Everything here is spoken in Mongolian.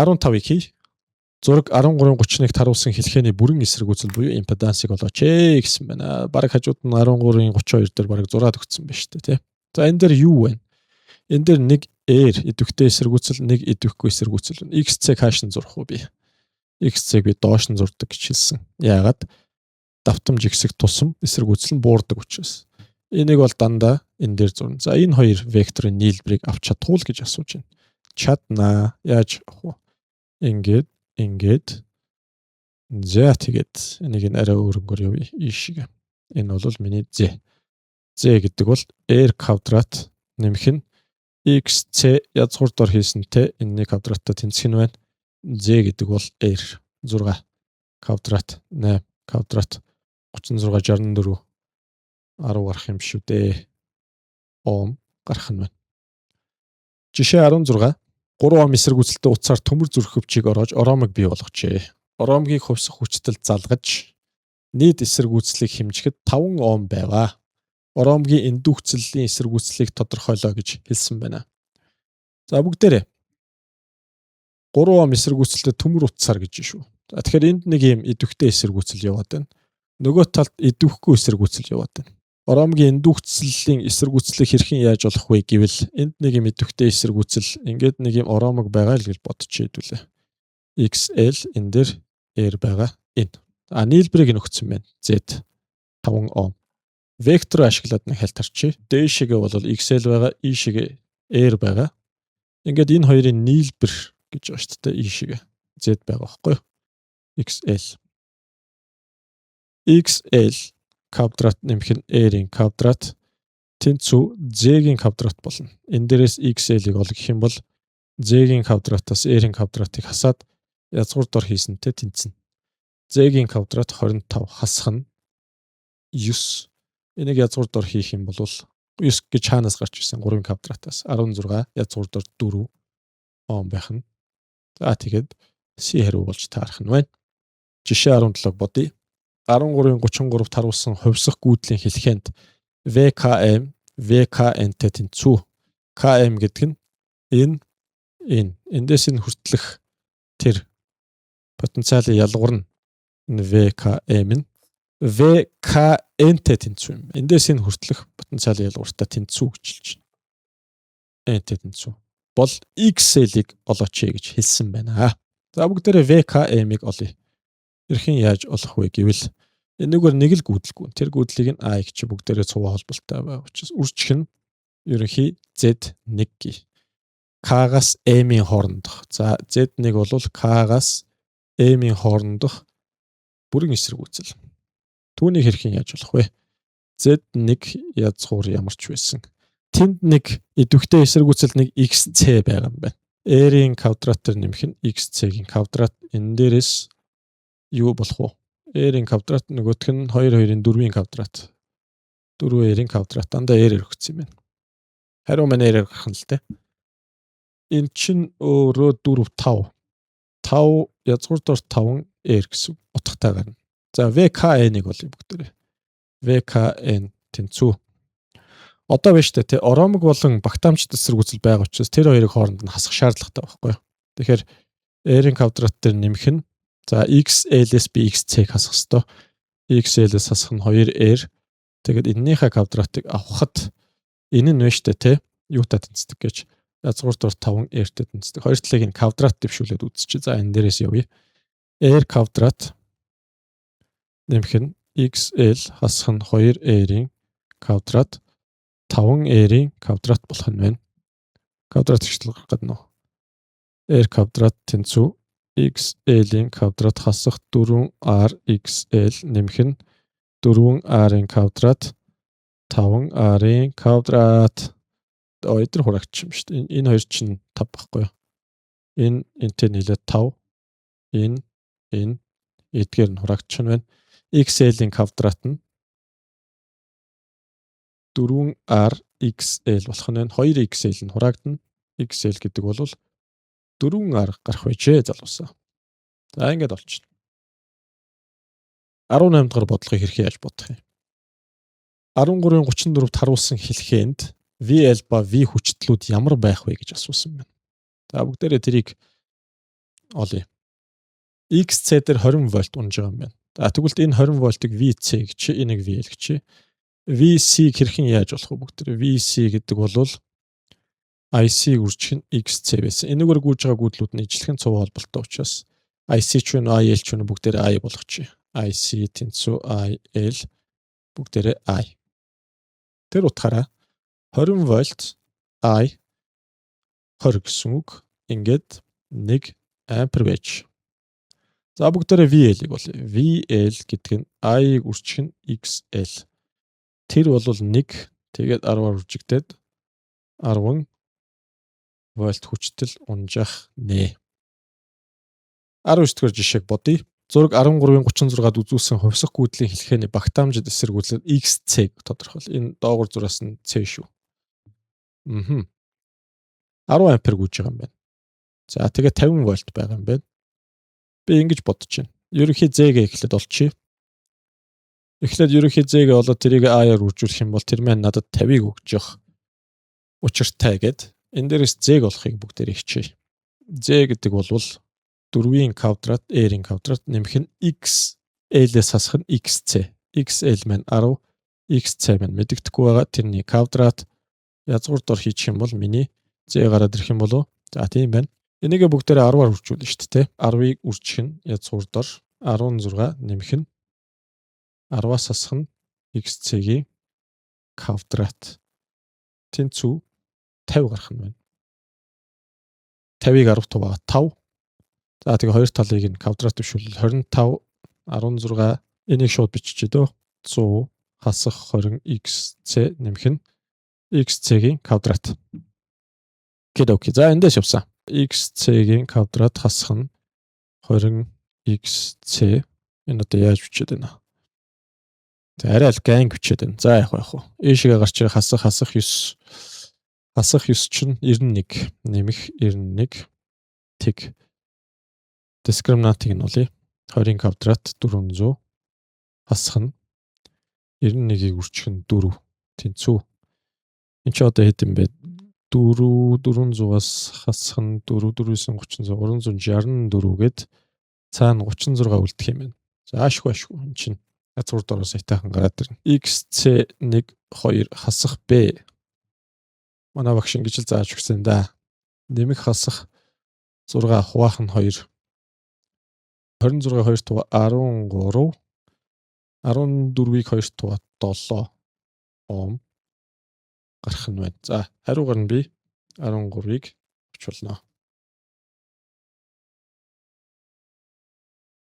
15-ыг хий. Зураг 13:31-т харуулсан хэлхээний бүрэн эсрэгүүцэл буюу импедансыг олооч гэсэн байна. Бараг хажууд нь 13:32 дээр бараг зураад өгсөн байна шүү дээ, тий. За энэ дээр юу вэ? Энэ дээр нэг R идэвхтэй эсрэгүүцэл, нэг идэвхгүй эсрэгүүцэл байна. XC хааш нь зурах уу би? XC-г би доош нь зурдаг гэж хэлсэн. Яагаад? Давтамж ихсэх тусам эсрэгүүцэл нь буурдаг учраас. Энийг бол дандаа энэ дээр зурна. За энэ хоёр векторын нийлбэрийг авч чадах уу гэж асууж байна. Чаднаа. Яаж авах вэ? Ингээд за тэгээд энийг арай өөрөнгөөр явъя. Ийшээ. Энэ бол миний Z. Z гэдэг бол R квадрат нэмэх нь XC язгуурдор хийсэнтэй энэний квадраттай тэнцэх нь байна. Z гэдэг бол R 6 квадрат 8 квадрат 36 64 10 гарах юм шүү дээ. Ом гарах нь байна. Жишээ 16 3 ом эсрэгүүцэлтэй утсаар төмөр зүрх хөвчийг ороож ороомыг бий болгожээ. Ороомгийг хувьсах хүчтэй залгаж нийт эсрэгүүцлийг хэмжихэд 5 ом байгаа. Ороомгийн эндүгцлийн эсрэгүүцлийг тодорхойлоо гэж хэлсэн байна. За бүгдээрээ 3 ом эсрэгүүцэлтэй төмөр утсаар гэж шүү. За тэгэхээр энд нэг юм идэвхтэй эсрэгүүцэл яваад байна. Нөгөө талд идэвхгүй эсрэгүүцэл яваад байна. Ороомгийн эндүгцлийн эсрэгүүцлийг хэрхэн яаж олох вэ гэвэл энд нэг юм идэвхтэй эсрэгүүцэл ингээд нэг юм ороомог байгаа л гэж бодчих хэдүүлээ. XL энэ дээр R байгаа энэ. Нийлбэрийг нөхцсөн байна. Z 5 ом. Вектор ашиглаад нэг хальт харчи. Дээшээгээ бол XL байгаа, ийшээгээ R байгаа. Ингээд энэ хоёрын нийлбэр гэж байгаа шүү дээ. Ийшээгээ Z байгаа байхгүй юу? XL. XL квадрат нэмэх нь R-ийн квадрат тэнцүү Z-ийн квадрат болно. Энэ дээрээс XL-ийг олох юм бол Z-ийн квадратаас R-ийн квадратыг хасаад язгуурдор хийсэнтэй тэнцэнэ. Z-ийн квадрат 25 хасах нь 9. Энийг язгуурдор хийх юм бол 9 гэж хаанаас гарч ирсэн 3-ын квадратаас 16 язгуурдор 4 ом байх нь. За тэгээд C хариу болж таарах нь байна. Жишээ 17 бодъё. 13:33-т харуулсан хувьсах гүйдлийн хэлхээнд VKM, VKN-тэй тэнцүү. KM гэдэг нь эндээс нь хүртэлх тэр потенциалын ялгуур нь VKM нь VKN-тэй тэнцүү юм. Эндээс нь хүртэлх потенциалын ялгууртай тэнцүү гэж хэлж байна. N-тэй тэнцүү бол XL-ийг олооч гэж хэлсэн байна. За бүгдээрээ VKM-ийг олъё. Хэрхэн яаж олох вэ гэвэл энэгээр нэг л гүйдэлгүй. Тэр гүйдлийг нь A гэж бүгдээрээ цуваа холболтой байгаа учраас үржих нь ерөнхий Z1 гээ. K-гаас M-ийн хоорондох. За Z1 бол K-гаас M-ийн хоорондох бүрэн эсрэгүүцэл. Түүнийг хэрхэн яаж олох вэ? Z1 язгуур ямар ч байсан. Тэнд нэг идэвхтэй эсрэгүүцэл нэг XC байгаа юм байна. R-ийн квадратаар нэмэх нь XC-ийн квадрат. Энэ дээрээс юу болох вэ? R-ийн квадрат нөгөөх нь 2-2-ийн 4-ийн квадрат. 4-2-ийн квадрат дандаа R өгсөн юм байна. Хариу маань R гарах нь л дээ. Энэ чинь өөрөө 4 5. 5 язгуурдор 5 R гэсэн утгатай гарна. За VKN-ийг бол бүгдээрээ. VKN тэнцүү. Одоо биш үү те ороомог болон багтаамжт эсрэгүүцэл байгаа учраас тэр хоёрын хооронд нь хасах шаардлагатай байхгүй юу? Тэгэхээр R-ийн квадрат дээр нэмэх нь за XL-с би XC-г хасах ёстой. XL-с хасах нь 2R. Тэгээд энэнийхээ квадратыг авахад энэ нь биш үү те юутай тэнцдэг гэж язгуурдор 5R-тэй тэнцдэг. Хоёр талыг нь квадрат дэвшүүлээд үзчихье. За энэ дээрээс явъя. R квадрат нэмэх нь XL хасах нь 2R-ийн квадрат 5R-ийн квадрат болох нь байна. Квадрат хэвшил гарах гэдэг нь R квадрат тэнцүү XL-ийн квадрат хасах 4RXL нэмэх нь 4R-ийн квадрат 5R-ийн квадрат. Эдгээр хураагч юм шүү дээ. Энэ хоёр чинь 5 байхгүй юу? Энтэй нийлээд 5. Энэ эдгээр нь хураагч нь байна. XL-ийн квадрат нь 4RXL болох нь байна. 2XL нь хураагдана. XL гэдэг бол 4R гарах байжээ залуусаа. За ингээд болчихно. 18 дахь бодлогыг хэрхэн яаж бодох юм? 13:34-т харуулсан хэлхээнд VL ба V хүчтлүүд ямар байх вэ гэж асуусан байна. За бүгдээрээ тэрийг олъё. XC дээр 20 вольт унж байгаа юм байна. Тэгвэл энэ 20 вольтыг VC гэж энийг VL гэж. VC хэрхэн яаж болох вэ бүгд? VC гэдэг бол IC үржих нь XC байсан. Энэгээр гүйж байгаа гүйдлүүд нь ижлэх нь цуг холболтой учраас IC ч вэ IL ч вэ бүгдээр I болгочих. IC тэнцүү IL бүгдээр I. Тэр утгаараа 20 вольт I 20 гэсэн үг. Ингээд 1 ампер байж. За бүгдээрээ VL-ийг бол VL гэдэг нь I-ыг үржих нь XL. Тэр бол 1 тэгээд 10-аар үржигдээд 10 вольт хүчтэл унжах нэ. 19 дугаар жишээг бодъё. Зураг 13-ын 36-ад үзүүлсэн хувьсах гүйдлийн хэлхээний багтаамжид эсэргүүцэл XC тодорхойл. Энэ доогуур зураас нь C шүү. 10 ампер гүйж байгаа юм байна. За тэгээ 50 вольт байгаа юм байна. Би ингэж бодож байна. Ерөнхий Z-гээ эхлээд олчихъя. Эхлээд ерөнхий Z-гээ олоод тэрийг I-аар үржүүлэх юм бол тэр маань надад 50-ыг өгч явах учиртай гэд. Энэ дээрээс Z-г олохыг бүгдээр хичээе. Z гэдэг бол 4-ийн квадрат, R-ийн квадрат нэмэх нь XL-ээс хасах нь XC. XL маань 10, XC маань мэдэгдэхгүй байгаа. Тэрний квадрат язгуур дор хийчих юм бол миний Z гараад ирэх юм болов. За тийм байна. Энийгээ бүгдээрээ 10-аар үржүүлнэ шүү дээ. 10-ыг үржих нь язгуур дор 16 нэмэх нь 10-аас хасах нь XC-гийн квадрат. Тэнцүү 50 гарах нь байна. 50-ыг 10 туваа 5. За тэгээ хоёр талыг нь квадрат бишүүл 25 16 энийг шууд биччихье дөө. 100 хасах 20 XC нэмэх нь XC-гийн квадрат. Окей. За эндээс явсан. XC-гийн квадрат хасах нь 20 XC. Энэ одоо яаж бичээд байна? За арай л ганг бичээд байна. За яах вэ? Ийшээ гарч ирэх хасах 9. Хасах 9 чинь 91 нэмэх 91 тэг. Дискриминантыг нь олъё. 20-ийн квадрат 400 хасах нь 91-ийг үржих нь 4 тэнцүү. Энд чи одоо хэд юм бэ? 400-аас хасах нь 4 364 гээд цаана 36 үлдэх юм байна. За ашгүй. Энд чинь язгуур дороо сайтайхан гараад ирнэ. XC 1 2 хасах B. Манай багш ингэж л зааж өгсөн да. Нэмэх хасах 6 хуваах нь 2. 26 2 тува 13. 14-ийг 2 тува 7 Ом гарах нь байна. За хариугаар нь би 13-ыг очлоо.